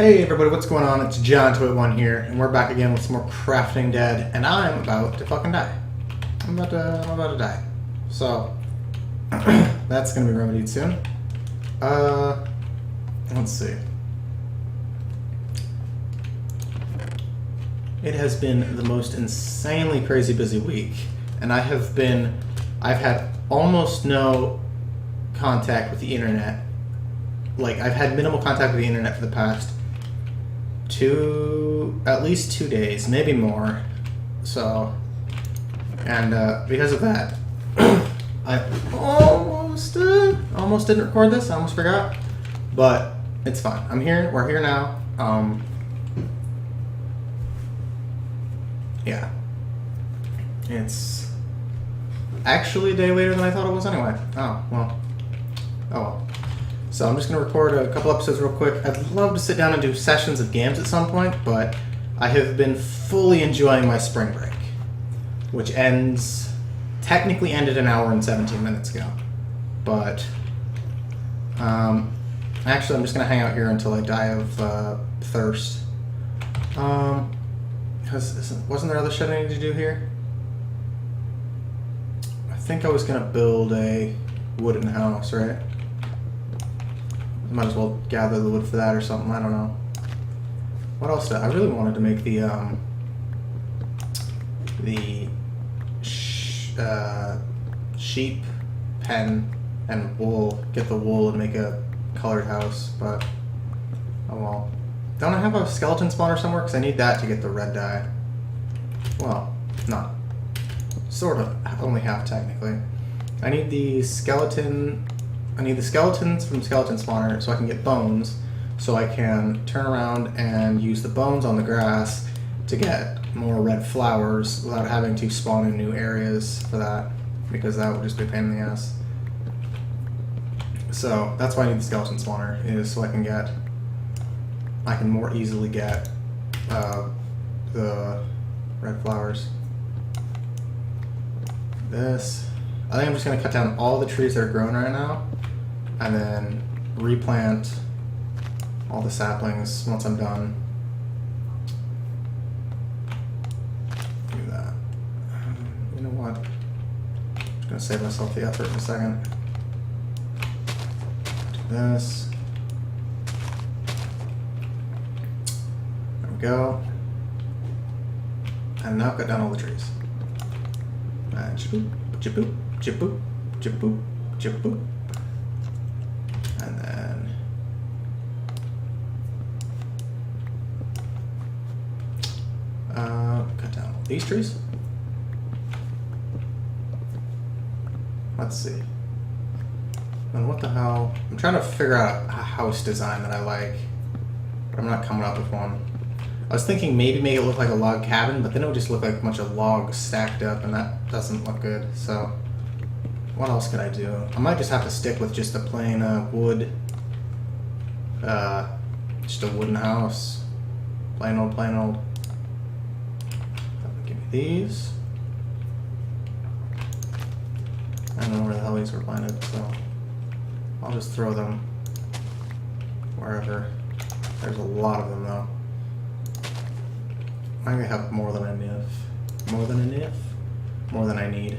Hey everybody, what's going on? It's John21 here, and we're back again with some more Crafting Dead, and I'm about to fucking die. I'm about to die. So, that's gonna be remedied soon. Let's see. It has been the most insanely crazy busy week, and I've had almost no contact with the internet. Like, I've had minimal contact with the internet for the past at least 2 days, maybe more. So, and because of that, I almost didn't record this. I almost forgot, but it's fine. I'm here. We're here now. Yeah, it's actually a day later than I thought it was anyway. Oh well. So I'm just going to record a couple episodes real quick. I'd love to sit down and do sessions of games at some point, but I have been fully enjoying my spring break, which technically ended an hour and 17 minutes ago. But actually I'm just going to hang out here until I die of thirst. Because wasn't there other shit I needed to do here? I think I was going to build a wooden house, right? Might as well gather the wood for that or something. I don't know. What else? I really wanted to make the sheep pen and wool. Get the wool and make a colored house, but oh well. Don't I have a skeleton spawner somewhere? Because I need that to get the red dye. Well, not sort of. Only half technically. I need the skeletons from Skeleton Spawner so I can get bones, so I can turn around and use the bones on the grass to get more red flowers without having to spawn in new areas for that, because that would just be a pain in the ass. So that's why I need the Skeleton Spawner, is so I can more easily get the red flowers. I think I'm just going to cut down all the trees that are growing right now, and then replant all the saplings once I'm done. Do that. You know what? I'm just going to save myself the effort in a second. Do this. There we go. And now cut down all the trees. And chip-boop, chip-boop, chip-boop, chip-boop, chip-boop. And then cut down all these trees. Let's see. And what the hell? I'm trying to figure out a house design that I like, but I'm not coming up with one. I was thinking maybe make it look like a log cabin, but then it would just look like a bunch of logs stacked up, and that doesn't look good. So what else could I do? I might just have to stick with just a plain wood, just a wooden house. Plain old. Give me these. I don't know where the hell these were planted, so I'll just throw them wherever. There's a lot of them though. I'm gonna have more than enough. More than I need.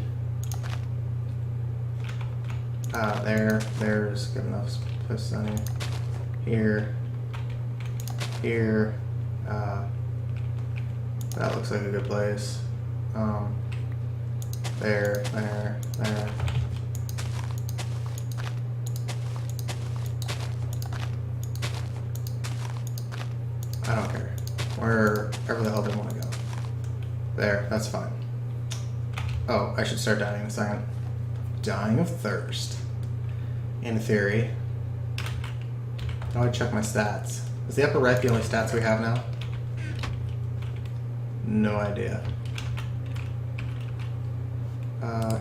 There's good enough space on here. Here. That looks like a good place. There. I don't care. Wherever the hell they want to go. There, that's fine. Oh, I should start dying in a second. Dying of thirst. In theory. How do I check my stats? Is the upper right the only stats we have now? No idea.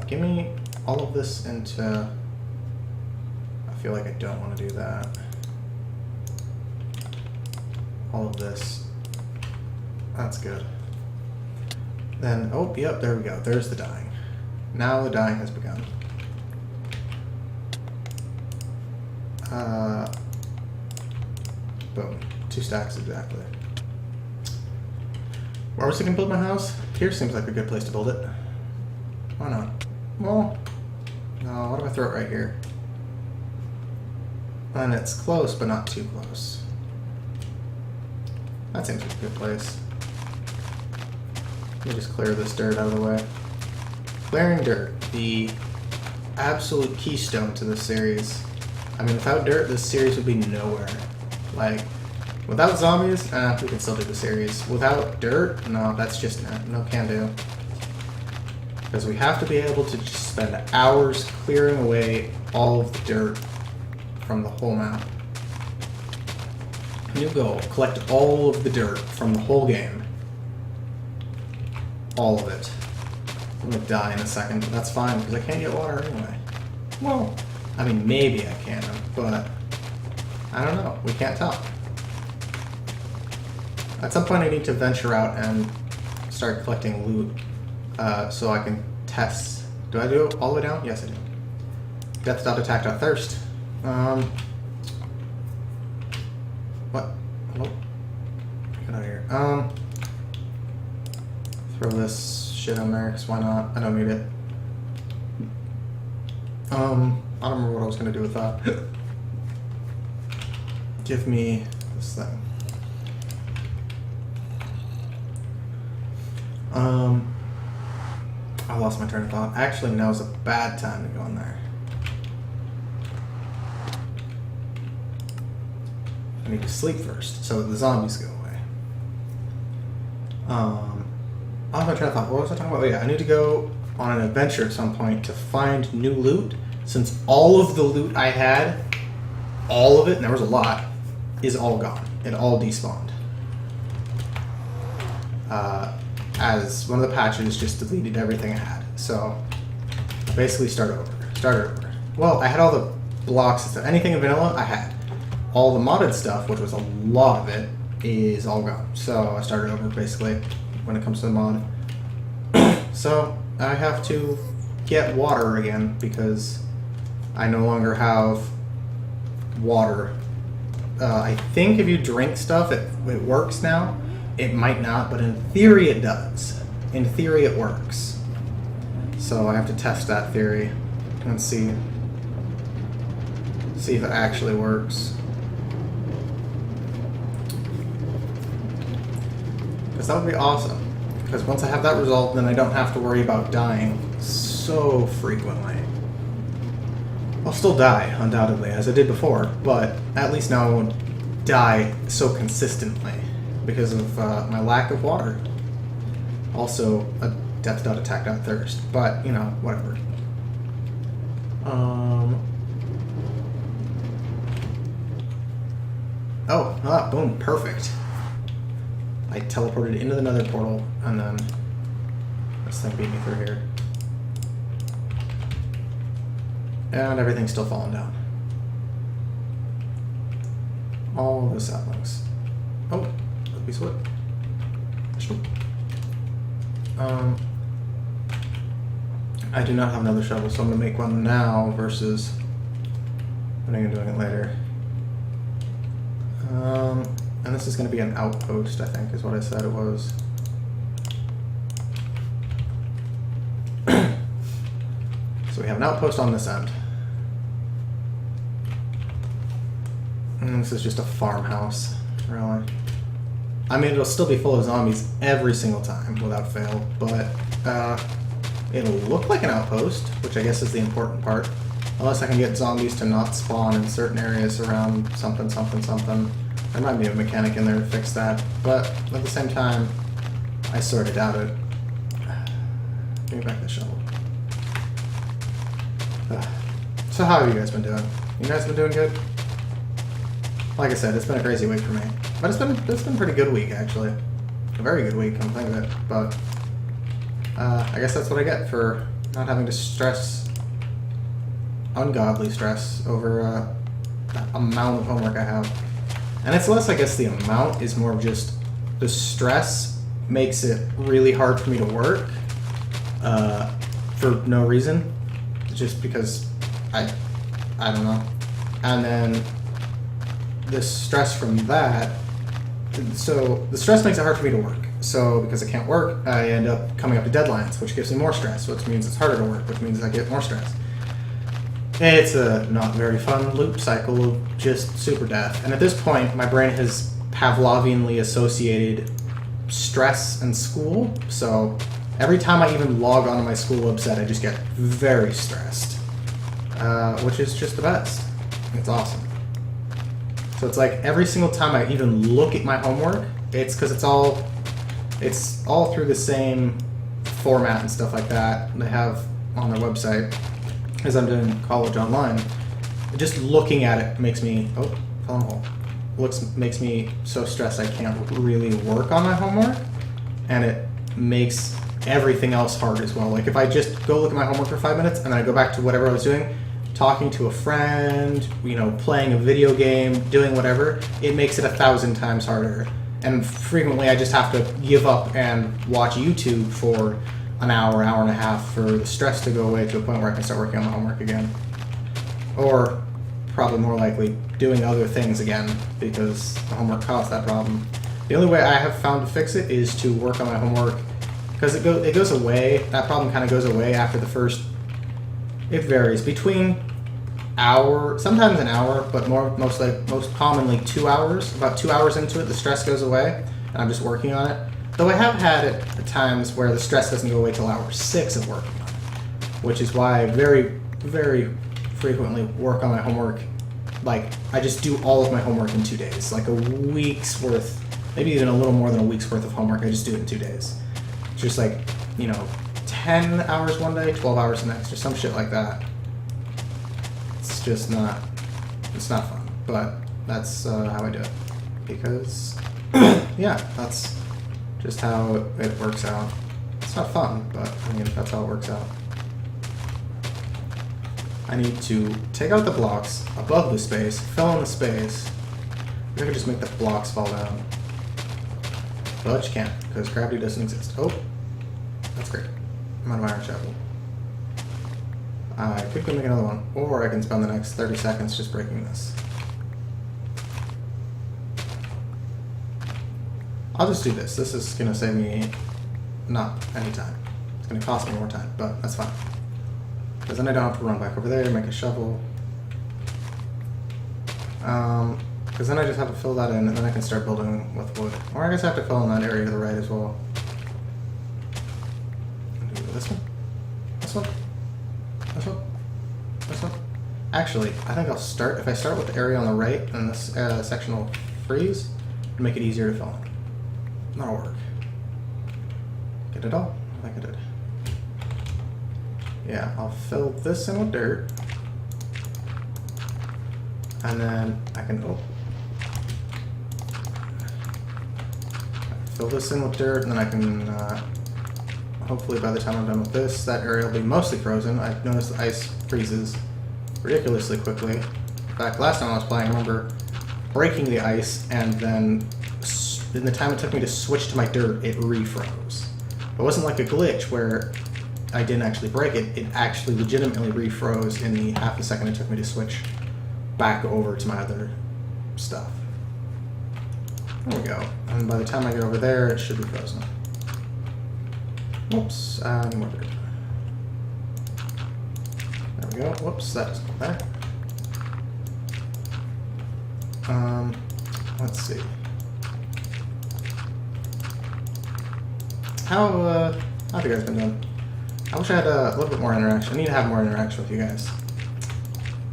Give me all of this into... I feel like I don't want to do that. All of this. That's good. Then, oh, yep, there we go. There's the dying. Now the dying has begun. Boom. 2 stacks exactly. Where was I going to build my house? Here seems like a good place to build it. Why not? Well, no, what if I throw it right here? And it's close, but not too close. That seems like a good place. Let me just clear this dirt out of the way. Clearing dirt, the absolute keystone to this series. I mean, without dirt, this series would be nowhere. Like, without zombies, we can still do the series. Without dirt, no, that's just no can do. Because we have to be able to just spend hours clearing away all of the dirt from the whole map. New goal, collect all of the dirt from the whole game. All of it. I'm gonna die in a second, but that's fine, because I can't get water anyway. Well, I mean, maybe I can, but I don't know. We can't tell. At some point I need to venture out and start collecting loot so I can test. Do I do it all the way down? Yes, I do. Death.attack.thirst. What? Hello? Get out of here. Throw this shit on there, because why not? I don't need it. I don't remember what I was going to do with that. Give me this thing. I lost my train of thought. Actually, now's a bad time to go in there. I need to sleep first, so the zombies go away. I lost my train of thought. What was I talking about? Oh yeah, I need to go on an adventure at some point to find new loot, since all of the loot I had, all of it, and there was a lot, is all gone. It all despawned. As one of the patches just deleted everything I had. So basically start over. Well, I had all the blocks and stuff. Anything in vanilla, I had. All the modded stuff, which was a lot of it, is all gone. So I started over basically when it comes to the mod. So I have to get water again because I no longer have water. I think if you drink stuff, it works now. It might not, but in theory it does. In theory it works. So I have to test that theory and see if it actually works. Because that would be awesome. Because once I have that resolved, then I don't have to worry about dying so frequently. I'll still die, undoubtedly, as I did before, but at least now I won't die so consistently because of my lack of water. Also, a death.attack.thirst, but, you know, whatever. Boom, perfect. I teleported into the nether portal, and then this thing beat me through here. And everything's still falling down. All the saplings. Oh, a piece of wood. Sure. I do not have another shovel, so I'm going to make one now versus when I'm doing it later. And this is going to be an outpost, I think, is what I said it was. So we have an outpost on this end. And this is just a farmhouse, really. I mean, it'll still be full of zombies every single time, without fail, but it'll look like an outpost, which I guess is the important part. Unless I can get zombies to not spawn in certain areas around something. There might be a mechanic in there to fix that, but at the same time, I sort of doubt it. Give me back the shovel. So how have you guys been doing? You guys been doing good? Like I said, it's been a crazy week for me. But it's been a pretty good week, actually. A very good week, come to think of it. But I guess that's what I get for not having to stress, ungodly stress, over the amount of homework I have. And it's less, I guess, the amount is more of just the stress makes it really hard for me to work for no reason. Just because I don't know. And then the stress from that, so the stress makes it hard for me to work. So because I can't work, I end up coming up to deadlines, which gives me more stress, which means it's harder to work, which means I get more stress. It's a not very fun loop cycle of just super death. And at this point, my brain has Pavlovianly associated stress and school. So every time I even log onto my school website, I just get very stressed, which is just the best. It's awesome. So it's like every single time I even look at my homework, it's because it's all through the same format and stuff like that they have on their website, as I'm doing college online. Just looking at it makes me fell in a hole. Makes me so stressed I can't really work on my homework, and it makes everything else hard as well. Like if I just go look at my homework for 5 minutes and then I go back to whatever I was doing, talking to a friend, playing a video game, doing whatever, it makes it 1,000 times harder. And frequently I just have to give up and watch YouTube for an hour, hour and a half for the stress to go away to a point where I can start working on my homework again. Or probably more likely doing other things again, because the homework caused that problem. The only way I have found to fix it is to work on my homework, because it goes away. That problem kind of goes away after the first. It varies between hour, sometimes an hour, but most commonly 2 hours. About 2 hours into it, the stress goes away, and I'm just working on it. Though I have had it at times where the stress doesn't go away till hour 6 of working on it, which is why I very, very frequently work on my homework. Like, I just do all of my homework in 2 days, like a week's worth, maybe even a little more than a week's worth of homework. I just do it in 2 days. It's just like, 10 hours one day, 12 hours the next, or some shit like that. It's just not fun, but that's how I do it, because yeah, that's just how it works out. It's not fun, but that's how it works out. I need to take out the blocks above the space, fill in the space. I could just make the blocks fall down, but you can't because gravity doesn't exist. Oh, that's great. I'm out of iron shovel. I could go make another one, or I can spend the next 30 seconds just breaking this. I'll just do this. This is going to save me not any time. It's going to cost me more time, but that's fine. Because then I don't have to run back over there, make a shovel. Because then I just have to fill that in, and then I can start building with wood. Or I guess I have to fill in that area to the right as well. Do this one. This one. This one. This one. Actually, I think I'll start, if I start with the area on the right, and this section will freeze, and make it easier to fill in. That'll work. Get it all? I think I did. Yeah, I'll fill this in with dirt. And then I can, fill this in with dirt, and then I can, hopefully by the time I'm done with this, that area will be mostly frozen. I've noticed the ice freezes ridiculously quickly. In fact, last time I was playing, I remember breaking the ice, and then in the time it took me to switch to my dirt, it refroze. It wasn't like a glitch where I didn't actually break it. It actually legitimately refroze in the half a second it took me to switch back over to my other stuff. There we go. And by the time I get over there, it should be frozen. Whoops, I need more dirt. There we go. Whoops, that doesn't go there. Let's see. How have you guys been doing? I wish I had a little bit more interaction. I need to have more interaction with you guys.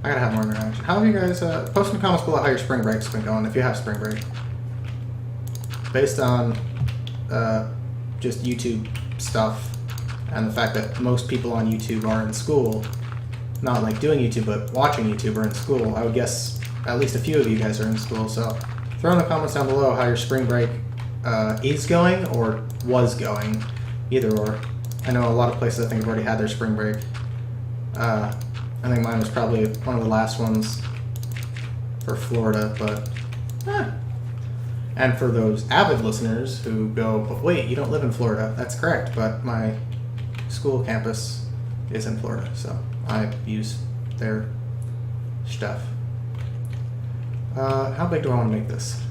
I gotta have more interaction. How have you guys, post in the comments below how your spring break's been going, if you have spring break. Based on just YouTube stuff and the fact that most people on YouTube are in school, not like doing YouTube, but watching YouTube or in school, I would guess at least a few of you guys are in school, so throw in the comments down below how your spring break is going or was going, either or. I know a lot of places I think have already had their spring break. I think mine was probably one of the last ones for Florida, but and for those avid listeners who go, but wait, you don't live in Florida. That's correct, but my school campus is in Florida, so I use their stuff. How big do I want to make this?